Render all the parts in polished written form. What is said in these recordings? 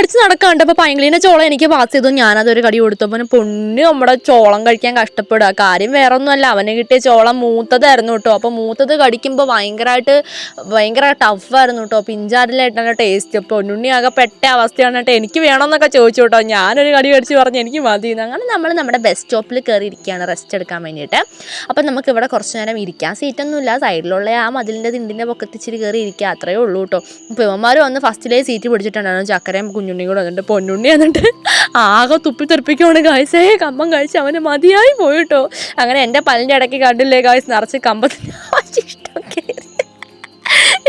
കടിച്ച് നടക്കാണ്ട്. അപ്പോൾ പൈങ്കിളീൻ്റെ ചോളം എനിക്ക് പാസ് ചെയ്തു. ഞാനതൊരു കടി കൊടുത്തപ്പോൾ പൊന്ന് നമ്മുടെ ചോളം കഴിക്കാൻ കഷ്ടപ്പെടുക. കാര്യം വേറെ ഒന്നുമല്ല, അവന് കിട്ടിയ ചോളം മൂത്തതായിരുന്നു കേട്ടോ. അപ്പോൾ മൂത്തത് കടിക്കുമ്പോൾ ഭയങ്കര ടഫായിരുന്നു കേട്ടോ. പിഞ്ചാറിലായിട്ടാണ് ടേസ്റ്റ്. പൊന്നുണ്ണി ആകെ പെട്ട അവസ്ഥയാണ് കേട്ടോ. എനിക്ക് വേണമെന്നൊക്കെ ചോദിച്ചു കേട്ടോ. ഞാനൊരു കടി കടിച്ച് പറഞ്ഞ് എനിക്ക് മതി. അങ്ങനെ നമ്മൾ നമ്മുടെ ബസ് സ്റ്റോപ്പിൽ കയറി ഇരിക്കുകയാണ് റെസ്റ്റ് എടുക്കാൻ വേണ്ടിയിട്ട്. അപ്പം നമുക്ക് ഇവിടെ കുറച്ച് നേരം ഇരിക്കാൻ സീറ്റൊന്നുമില്ല. സൈഡിലുള്ള ആ മതിലിൻ്റെ തിണ്ടിൻ്റെ പൊക്കത്തിച്ചിരി കയറി ഇരിക്കുക, അത്രയേ ഉള്ളൂ കേട്ടോ. ഇപ്പോൾ ഇവന്മാർ വന്ന് ഫസ്റ്റിലേ സീറ്റ് പിടിച്ചിട്ടുണ്ടായിരുന്നു. ചക്കരയും കുഞ്ഞുണ്ണി കൂടെ വന്നിട്ട് പൊന്നുണ്ണി എന്നിട്ട് ആകെ തുപ്പിത്തെറിപ്പിക്കുവാണ് ഗായ്സേ. കമ്പം കഴിച്ച് അവന് മതിയായി പോയിട്ടോ. അങ്ങനെ എൻ്റെ പല്ലിൻ്റെ ഇടയ്ക്ക് കണ്ടില്ലേ ഗായ്സ്, നിറച്ച് കമ്പത്തിന് ഇഷ്ടം കയറി.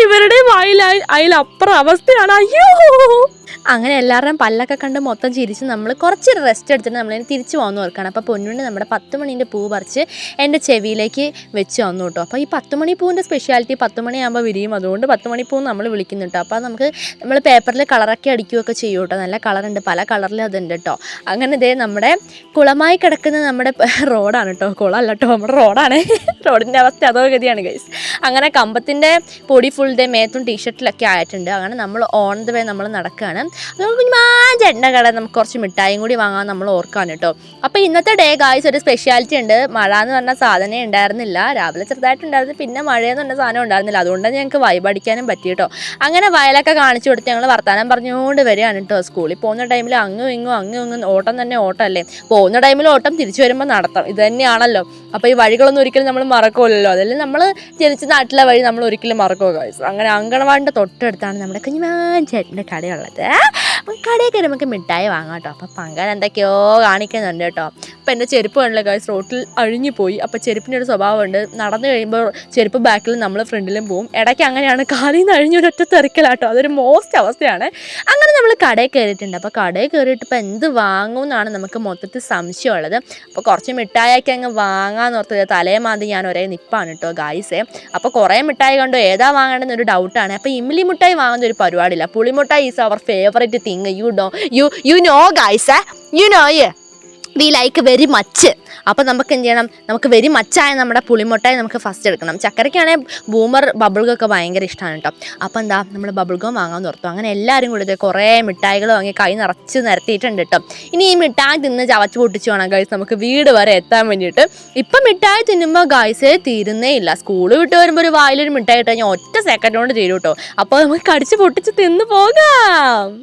ഇവരുടെ അതിലപ്പുറം അവസ്ഥയാണ്. അയ്യോ, അങ്ങനെ എല്ലാവരുടെയും പല്ലൊക്കെ കണ്ട് മൊത്തം ചിരിച്ച് നമ്മൾ കുറച്ച് റെസ്റ്റ് എടുത്തിട്ട് നമ്മളിങ്ങനെ തിരിച്ചു പോകുന്ന ഓർക്കാണ്. അപ്പോൾ പൊന്നുണ്ണി നമ്മുടെ 10 മണീൻ്റെ പൂ പറിച്ച് എൻ്റെ ചെവിയിലേക്ക് വെച്ച് വന്നു കേട്ടോ. അപ്പോൾ ഈ 10 മണി പൂവിൻ്റെ സ്പെഷ്യാലിറ്റി 10 മണിയാകുമ്പോൾ വിരിയും, അതുകൊണ്ട് 10 മണി പൂ നമ്മൾ വിളിക്കുന്നു കേട്ടോ. അപ്പോൾ നമ്മൾ പേപ്പറിൽ കളറൊക്കെ അടിക്കുകയൊക്കെ ചെയ്യും കേട്ടോ. നല്ല കളറുണ്ട്, പല കളറിൽ അതുണ്ട് കേട്ടോ. അങ്ങനെ ഇതേ നമ്മുടെ കുളമായി കിടക്കുന്ന നമ്മുടെ റോഡാണ് കേട്ടോ. കുളമല്ല കേട്ടോ, നമ്മുടെ റോഡാണ്. റോഡിൻ്റെ അവസ്ഥ അതോ ഗതിയാണ് ഗൈസ്. അങ്ങനെ കമ്പത്തിൻ്റെ പൊടി ഫുൾ ഡേ മേത്തും ടീഷർട്ടിലൊക്കെ ആയിട്ടുണ്ട്. അങ്ങനെ നമ്മൾ ഓൺ ദ വേ നമ്മൾ നടക്കുകയാണ്. അതുകൊണ്ട് കുഞ്ഞുമാ ചേട്ടൻ്റെ കട നമുക്ക് കുറച്ച് മിഠായും കൂടി വാങ്ങാൻ നമ്മൾ ഓർക്കാൻ കേട്ടോ. അപ്പോൾ ഇന്നത്തെ ഡേ ഗായ്സ് ഒരു സ്പെഷ്യാലിറ്റി ഉണ്ട്. മഴ എന്ന് പറഞ്ഞ സാധനം ഉണ്ടായിരുന്നില്ല. രാവിലെ ചെറുതായിട്ടുണ്ടായിരുന്നു, പിന്നെ മഴയെന്ന് പറഞ്ഞ സാധനം ഉണ്ടായിരുന്നില്ല. അതുകൊണ്ട് ഞങ്ങൾക്ക് വൈബ് അടിക്കാനും പറ്റി കേട്ടോ. അങ്ങനെ വയലൊക്കെ കാണിച്ചു കൊടുത്ത് ഞങ്ങൾ വർത്താനം പറഞ്ഞുകൊണ്ട് വരികയാണ് കേട്ടോ. സ്കൂളിൽ പോകുന്ന ടൈമിൽ അങ്ങും ഇങ്ങും ഓട്ടം തന്നെ ഓട്ടമല്ലേ. പോകുന്ന ടൈമിൽ ഓട്ടം, തിരിച്ചു വരുമ്പോൾ നടത്തം, ഇത് തന്നെയാണല്ലോ. അപ്പോൾ ഈ വഴികളൊന്നും ഒരിക്കലും നമ്മൾ മറക്കുമല്ലോ. അതെല്ലാം നമ്മൾ ജനിച്ച നാട്ടിലെ വഴി നമ്മൾ ഒരിക്കലും മറക്കുമോ ഗായ്സ്. അങ്ങനെ അങ്കണവാടിൻ്റെ തൊട്ടടുത്താണ് നമ്മുടെ കുഞ്ഞുമാൻ ചേട്ടൻ്റെ കടയുള്ളത്. കടയിൽ കയറി നമുക്ക് മിഠായി വാങ്ങാം കേട്ടോ. അപ്പോൾ പങ്കൻ എന്തൊക്കെയോ കാണിക്കുന്നുണ്ട് കേട്ടോ. അപ്പോൾ എൻ്റെ ചെരുപ്പ് കണ്ടില്ല ഗായ്സ്, റോട്ടിൽ അഴിഞ്ഞു പോയി. അപ്പോൾ ചെരുപ്പിൻ്റെ ഒരു സ്വഭാവമുണ്ട്, നടന്നു കഴിയുമ്പോൾ ചെരുപ്പ് ബാക്കിലും നമ്മൾ ഫ്രണ്ടിലും പോവും. ഇടയ്ക്ക് അങ്ങനെയാണ്, കാലിൽ നിന്ന് അഴിഞ്ഞൊരൊറ്റ തെറിക്കലാട്ടോ. അതൊരു മോസ്റ്റ് അവസ്ഥയാണ്. അങ്ങനെ നമ്മൾ കടയിൽ കയറിയിട്ടുണ്ട്. അപ്പോൾ കടയിൽ കയറിയിട്ട് ഇപ്പോൾ എന്ത് വാങ്ങും എന്നാണ് നമുക്ക് മൊത്തത്തിൽ സംശയമുള്ളത്. അപ്പോൾ കുറച്ച് മിഠായിയൊക്കെ അങ്ങ് വാങ്ങാമെന്ന് ഓർത്തത് തലേമാതി ഞാൻ ഒരേ നിപ്പാണ് കേട്ടോ ഗായ്സേ. അപ്പോൾ കുറേ മിഠായി കണ്ടു, ഏതാ വാങ്ങേണ്ടതെന്നൊരു ഡൗട്ടാണ്. അപ്പോൾ ഇമ്മിലി മിഠായി വാങ്ങുന്ന ഒരു പരിപാടിയില്ല. പുളിമിഠായി is our favourite thing. You know guys, you know we like very much. അപ്പോൾ നമുക്ക് എന്ത് ചെയ്യണം, നമുക്ക് വെരി മച്ചായ നമ്മുടെ പുളിമുട്ടായി നമുക്ക് ഫസ്റ്റ് എടുക്കണം. ചക്കരയ്ക്കാണെങ്കിൽ ബൂമർ ബബിൾഗൊക്കെ ഭയങ്കര ഇഷ്ടമാണ് കേട്ടോ. അപ്പോൾ എന്താ നമ്മൾ ബബിൾഗം വാങ്ങാൻ ഓർത്തു. അങ്ങനെ എല്ലാവരും കൂടി കുറേ മിഠായികൾ വാങ്ങി കൈ നിറച്ച് നിരത്തിയിട്ടുണ്ട് കേട്ടോ. ഇനി ഈ മിഠായി തിന്ന് ചവച്ച് പൊട്ടിച്ച് വേണം ഗൈസ് നമുക്ക് വീട് വരെ എത്താൻ വേണ്ടിയിട്ട്. ഇപ്പം മിഠായി തിന്നുമ്പോൾ ഗൈസേ തീരുന്നേ ഇല്ല. സ്കൂൾ വിട്ട് വരുമ്പോൾ ഒരു വായിലൊരു മിഠായി ഇട്ട് കഴിഞ്ഞാൽ ഒറ്റ സെക്കൻഡ് കൊണ്ട് തീരും കേട്ടോ. അപ്പോൾ നമുക്ക് കടിച്ച് പൊട്ടിച്ച് തിന്ന് പോകാം.